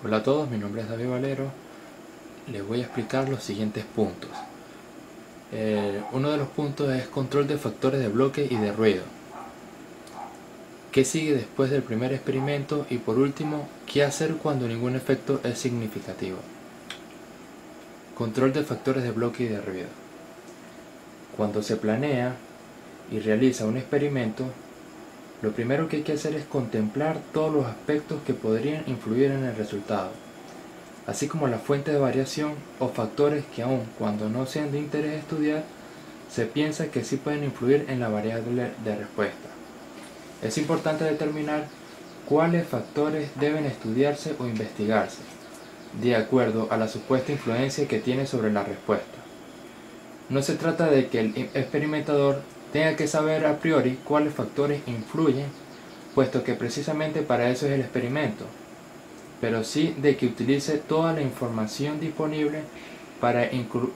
Hola a todos, mi nombre es David Valero. Les voy a explicar los siguientes puntos. Uno de los puntos es control de factores de bloque y de ruido. ¿Qué sigue después del primer experimento? Y por último, ¿qué hacer cuando ningún efecto es significativo? Control de factores de bloque y de ruido. Cuando se planea y realiza un experimento, lo primero que hay que hacer es contemplar todos los aspectos que podrían influir en el resultado, así como la fuente de variación o factores que aun cuando no sean de interés estudiar, se piensa que sí pueden influir en la variable de respuesta. Es importante determinar cuáles factores deben estudiarse o investigarse, de acuerdo a la supuesta influencia que tiene sobre la respuesta. No se trata de que el experimentador tenga que saber a priori cuáles factores influyen, puesto que precisamente para eso es el experimento, pero sí de que utilice toda la información disponible para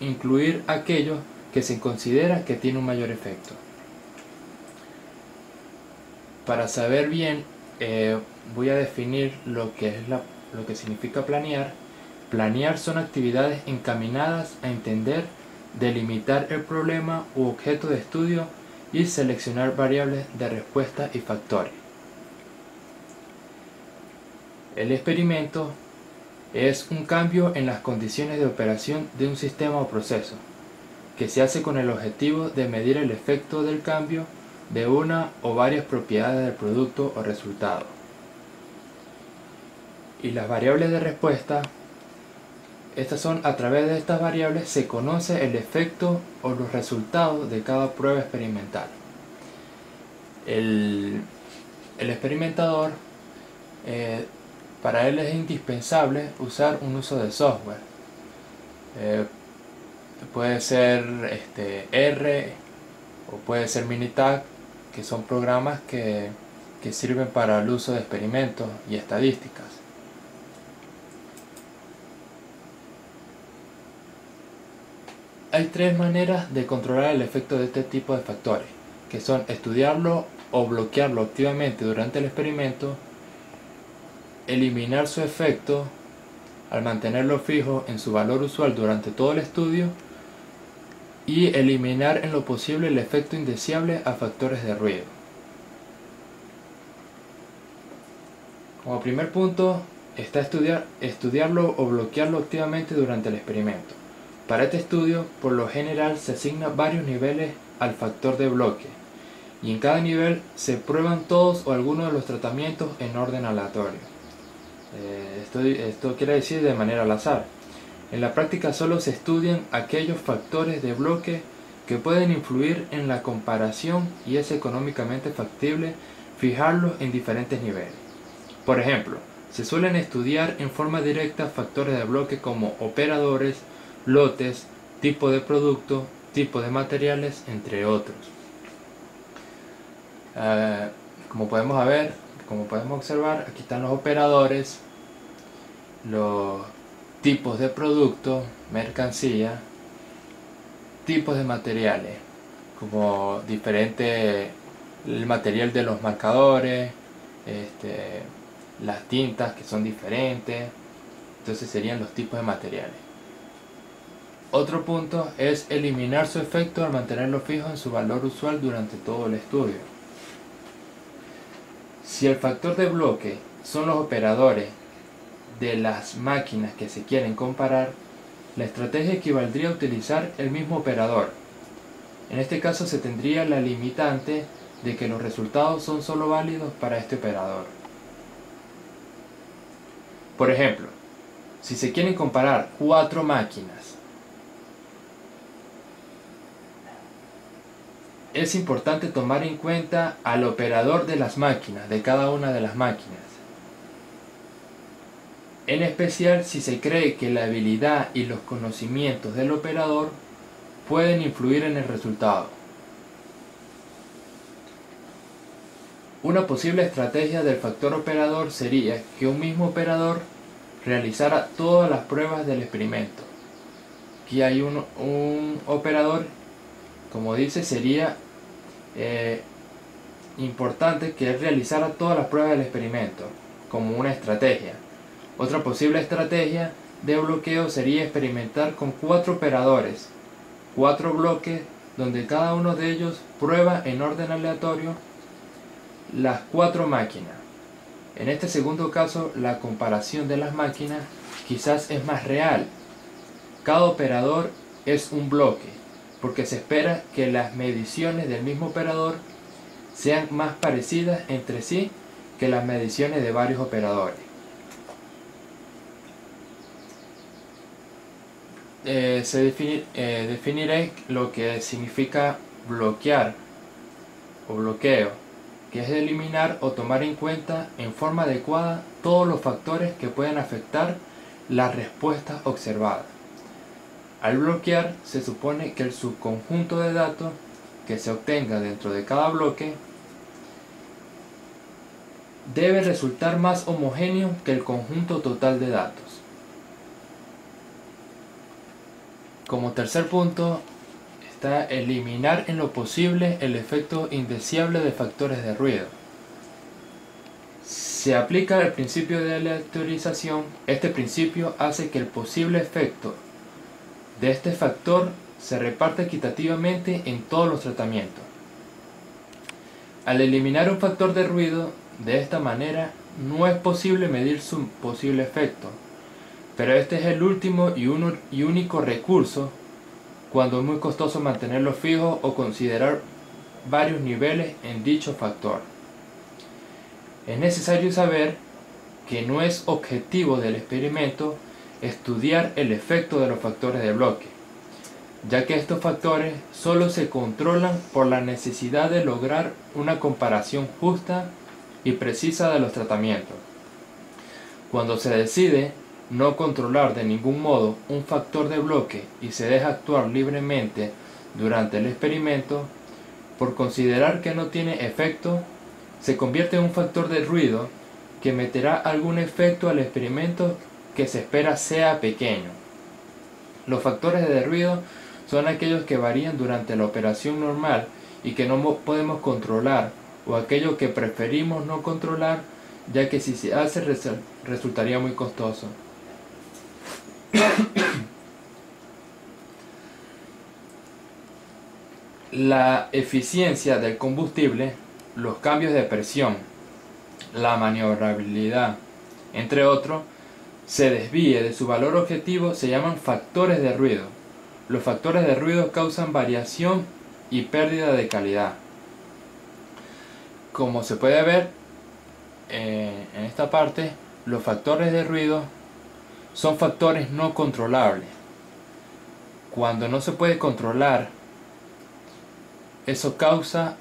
incluir aquellos que se considera que tiene un mayor efecto. Para saber bien, voy a definir lo que significa planear. Planear son actividades encaminadas a entender, delimitar el problema u objeto de estudio y seleccionar variables de respuesta y factores. El experimento es un cambio en las condiciones de operación de un sistema o proceso, que se hace con el objetivo de medir el efecto del cambio de una o varias propiedades del producto o resultado. Y las variables de respuesta, a través de estas variables se conoce el efecto o los resultados de cada prueba experimental. El experimentador, para él es indispensable usar un uso de software. Puede ser R o puede ser Minitab, que son programas que sirven para el uso de experimentos y estadísticas. Hay tres maneras de controlar el efecto de este tipo de factores, que son estudiarlo o bloquearlo activamente durante el experimento, eliminar su efecto al mantenerlo fijo en su valor usual durante todo el estudio, y eliminar en lo posible el efecto indeseable a factores de ruido. Como primer punto está estudiarlo o bloquearlo activamente durante el experimento. Para este estudio, por lo general se asignan varios niveles al factor de bloque, y en cada nivel se prueban todos o algunos de los tratamientos en orden aleatorio. Esto quiere decir de manera al azar. En la práctica solo se estudian aquellos factores de bloque que pueden influir en la comparación y es económicamente factible fijarlos en diferentes niveles. Por ejemplo, se suelen estudiar en forma directa factores de bloque como operadores, lotes, tipo de producto, tipo de materiales, entre otros. Como podemos observar, aquí están los operadores, los tipos de producto, mercancía, tipos de materiales, como el material de los marcadores, las tintas que son diferentes. Entonces serían los tipos de materiales. Otro punto es eliminar su efecto al mantenerlo fijo en su valor usual durante todo el estudio. Si el factor de bloque son los operadores de las máquinas que se quieren comparar, la estrategia equivaldría a utilizar el mismo operador. En este caso se tendría la limitante de que los resultados son solo válidos para este operador. Por ejemplo, si se quieren comparar 4 máquinas, es importante tomar en cuenta al operador de las máquinas, de cada una de las máquinas. En especial si se cree que la habilidad y los conocimientos del operador pueden influir en el resultado. Una posible estrategia del factor operador sería que un mismo operador realizara todas las pruebas del experimento. Aquí hay un operador, como dice, sería importante que él realizara todas las pruebas del experimento como una estrategia. Otra posible estrategia de bloqueo sería experimentar con 4 operadores, 4 bloques donde cada uno de ellos prueba en orden aleatorio las 4 máquinas. En este segundo caso, la comparación de las máquinas quizás es más real. Cada operador es un bloque, porque se espera que las mediciones del mismo operador sean más parecidas entre sí que las mediciones de varios operadores. Definiré lo que significa bloquear o bloqueo, que es eliminar o tomar en cuenta en forma adecuada todos los factores que pueden afectar las respuestas observadas. Al bloquear, se supone que el subconjunto de datos que se obtenga dentro de cada bloque debe resultar más homogéneo que el conjunto total de datos. Como tercer punto está eliminar en lo posible el efecto indeseable de factores de ruido. Se aplica el principio de aleatorización. Este principio hace que el posible efecto de este factor se reparte equitativamente en todos los tratamientos. Al eliminar un factor de ruido de esta manera, no es posible medir su posible efecto, pero este es el último y único recurso cuando es muy costoso mantenerlo fijo o considerar varios niveles en dicho factor. Es necesario saber que no es objetivo del experimento estudiar el efecto de los factores de bloque, ya que estos factores solo se controlan por la necesidad de lograr una comparación justa y precisa de los tratamientos. Cuando se decide no controlar de ningún modo un factor de bloque y se deja actuar libremente durante el experimento, por considerar que no tiene efecto, se convierte en un factor de ruido que meterá algún efecto al experimento que se espera sea pequeño. Los factores de ruido son aquellos que varían durante la operación normal y que no podemos controlar, o aquellos que preferimos no controlar, ya que si se hace resultaría muy costoso. La eficiencia del combustible, los cambios de presión, la maniobrabilidad, entre otros, se desvíe de su valor objetivo, se llaman factores de ruido. Los factores de ruido causan variación y pérdida de calidad. Como se puede ver en esta parte, los factores de ruido son factores no controlables. Cuando no se puede controlar, eso causa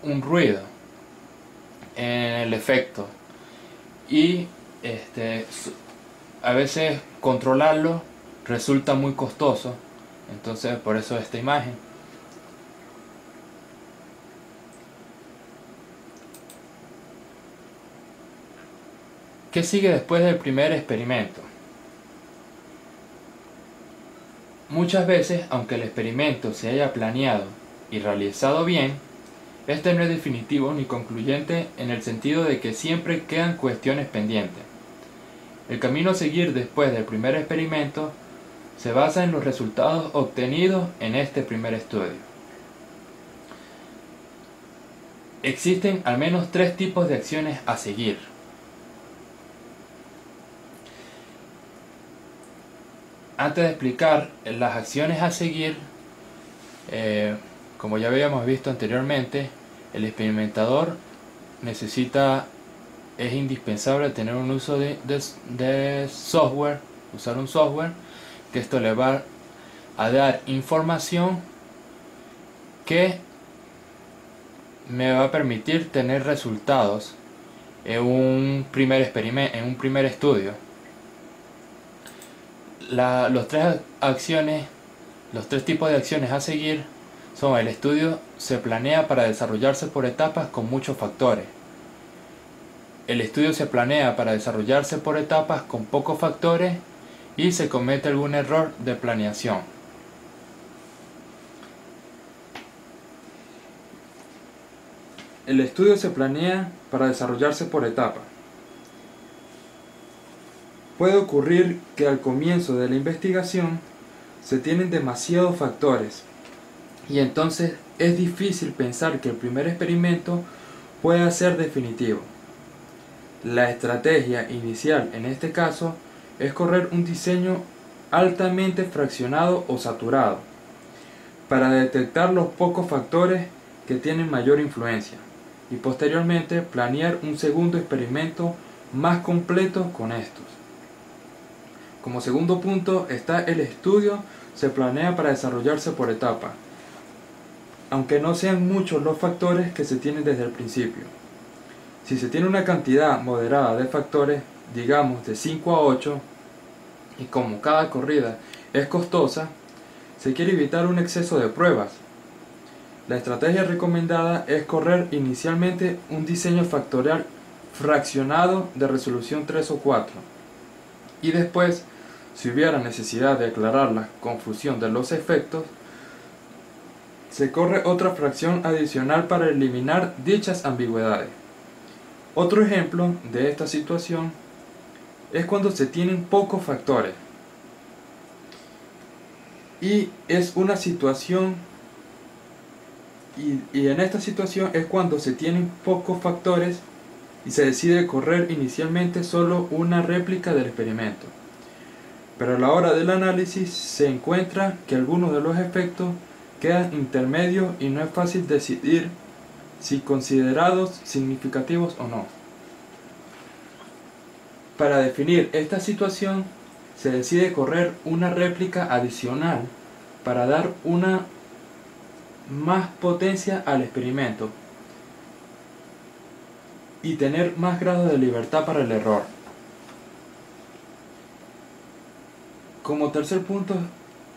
un ruido en el efecto, y a veces controlarlo resulta muy costoso. Entonces, por eso esta imagen. ¿Qué sigue después del primer experimento? Muchas veces, aunque el experimento se haya planeado y realizado bien, este no es definitivo ni concluyente, en el sentido de que siempre quedan cuestiones pendientes. El camino a seguir después del primer experimento se basa en los resultados obtenidos en este primer estudio. Existen al menos 3 tipos de acciones a seguir. Antes de explicar las acciones a seguir, como ya habíamos visto anteriormente, el experimentador es indispensable tener un uso de software, usar un software, que esto le va a dar información que me va a permitir tener resultados en un primer experimento, en un primer estudio. Los tres tipos de acciones a seguir son: el estudio se planea para desarrollarse por etapas con muchos factores. El estudio se planea para desarrollarse por etapas con pocos factores y se comete algún error de planeación. El estudio se planea para desarrollarse por etapas. puede ocurrir que al comienzo de la investigación se tienen demasiados factores y entonces es difícil pensar que el primer experimento pueda ser definitivo. La estrategia inicial en este caso es correr un diseño altamente fraccionado o saturado para detectar los pocos factores que tienen mayor influencia y posteriormente planear un segundo experimento más completo con estos. Como segundo punto está el estudio. Se planea para desarrollarse por etapas, aunque no sean muchos los factores que se tienen desde el principio. Si se tiene una cantidad moderada de factores, digamos de 5 a 8, y como cada corrida es costosa, se quiere evitar un exceso de pruebas. La estrategia recomendada es correr inicialmente un diseño factorial fraccionado de resolución 3 o 4, y después, si hubiera necesidad de aclarar la confusión de los efectos, se corre otra fracción adicional para eliminar dichas ambigüedades. Otro ejemplo de esta situación es cuando se tienen pocos factores. Y es una situación, y en esta situación es cuando se tienen pocos factores y se decide correr inicialmente solo una réplica del experimento. Pero a la hora del análisis se encuentra que algunos de los efectos quedan intermedios y no es fácil decidir si considerados significativos o no. Para definir esta situación se decide correr una réplica adicional para dar una más potencia al experimento y tener más grado de libertad para el error. Como tercer punto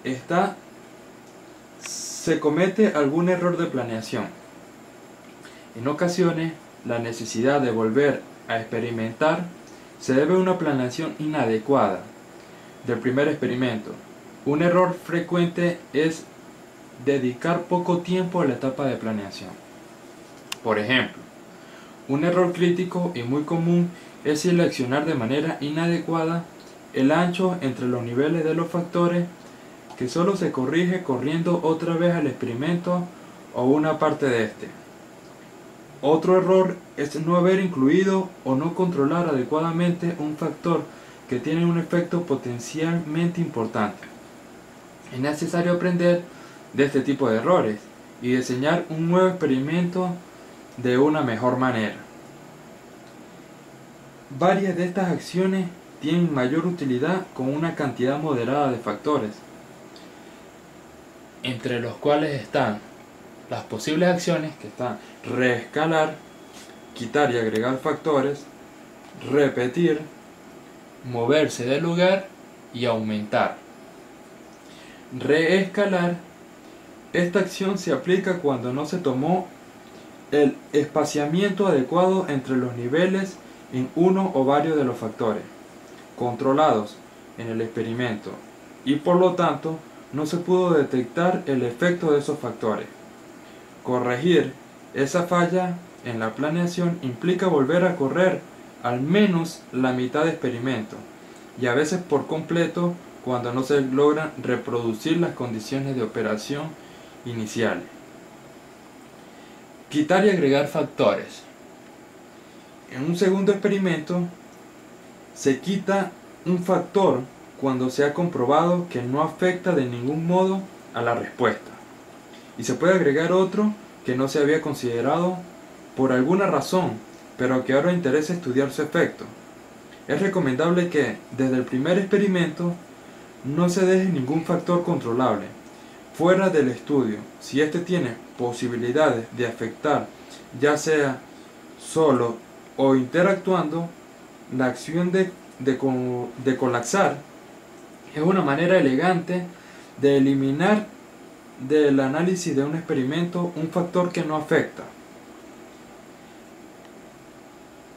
está, se comete algún error de planeación. En ocasiones, la necesidad de volver a experimentar se debe a una planeación inadecuada del primer experimento. Un error frecuente es dedicar poco tiempo a la etapa de planeación. Por ejemplo, un error crítico y muy común es seleccionar de manera inadecuada el ancho entre los niveles de los factores, que solo se corrige corriendo otra vez al experimento o una parte de este. Otro error es no haber incluido o no controlar adecuadamente un factor que tiene un efecto potencialmente importante. Es necesario aprender de este tipo de errores y diseñar un nuevo experimento de una mejor manera. Varias de estas acciones tienen mayor utilidad con una cantidad moderada de factores, entre los cuales están las posibles acciones que están reescalar, quitar y agregar factores, repetir, moverse del lugar y aumentar. Reescalar. Esta acción se aplica cuando no se tomó el espaciamiento adecuado entre los niveles en uno o varios de los factores controlados en el experimento y por lo tanto no se pudo detectar el efecto de esos factores. Corregir esa falla en la planeación implica volver a correr al menos la mitad de experimento y a veces por completo cuando no se logran reproducir las condiciones de operación iniciales. Quitar y agregar factores. En un segundo experimento se quita un factor cuando se ha comprobado que no afecta de ningún modo a la respuesta, y se puede agregar otro que no se había considerado por alguna razón, pero que ahora interesa estudiar su efecto. Es recomendable que desde el primer experimento no se deje ningún factor controlable fuera del estudio si éste tiene posibilidades de afectar, ya sea solo o interactuando. La acción de colapsar es una manera elegante de eliminar del análisis de un experimento un factor que no afecta.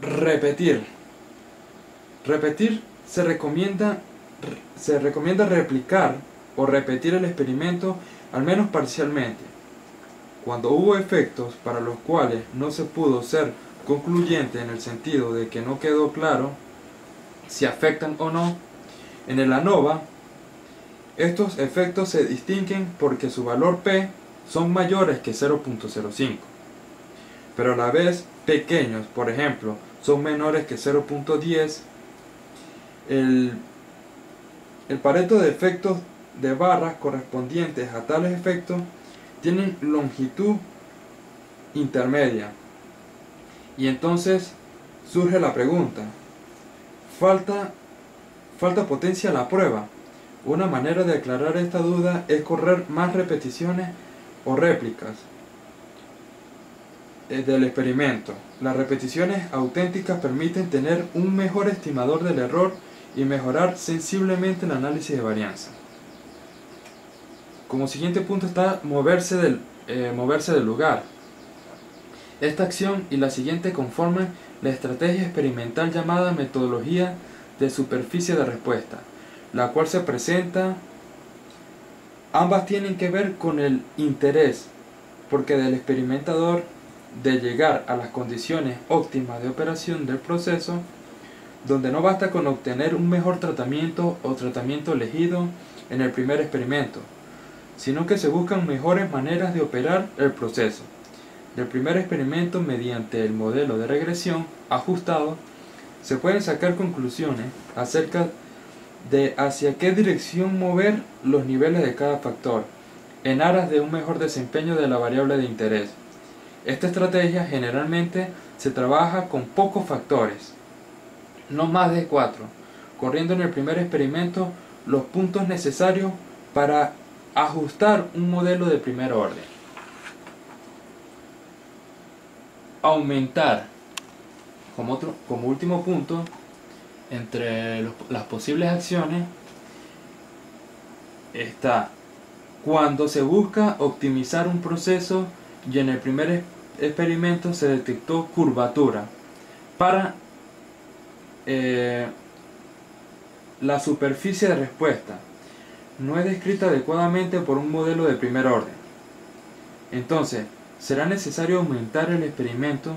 Repetir. Repetir se recomienda replicar o repetir el experimento al menos parcialmente. Cuando hubo efectos para los cuales no se pudo ser concluyente en el sentido de que no quedó claro si afectan o no. En el ANOVA, estos efectos se distinguen porque su valor P son mayores que 0.05, pero a la vez pequeños, por ejemplo, son menores que 0.10. El pareto de efectos de barras correspondientes a tales efectos tienen longitud intermedia. Y entonces surge la pregunta, ¿falta potencia a la prueba? Una manera de aclarar esta duda es correr más repeticiones o réplicas del experimento. Las repeticiones auténticas permiten tener un mejor estimador del error y mejorar sensiblemente el análisis de varianza. Como siguiente punto está moverse del lugar. Esta acción y la siguiente conforman la estrategia experimental llamada metodología de superficie de respuesta, la cual se presenta. Ambas tienen que ver con el interés, porque del experimentador, de llegar a las condiciones óptimas de operación del proceso, donde no basta con obtener un mejor tratamiento o tratamiento elegido en el primer experimento, sino que se buscan mejores maneras de operar el proceso. Del primer experimento, mediante el modelo de regresión ajustado, se pueden sacar conclusiones acerca de hacia qué dirección mover los niveles de cada factor, en aras de un mejor desempeño de la variable de interés. Esta estrategia generalmente se trabaja con pocos factores, no más de 4, corriendo en el primer experimento los puntos necesarios para ajustar un modelo de primer orden. Aumentar, como último punto, entre las posibles acciones está cuando se busca optimizar un proceso y en el primer experimento se detectó curvatura para la superficie de respuesta no es descrita adecuadamente por un modelo de primer orden. Entonces, será necesario aumentar el experimento.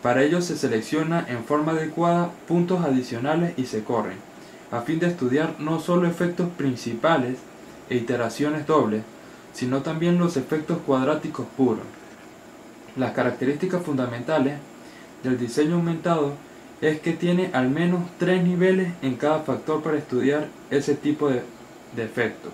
Para ello se selecciona en forma adecuada puntos adicionales y se corren, a fin de estudiar no solo efectos principales e iteraciones dobles, sino también los efectos cuadráticos puros. Las características fundamentales del diseño aumentado es que tiene al menos 3 niveles en cada factor para estudiar ese tipo de efectos.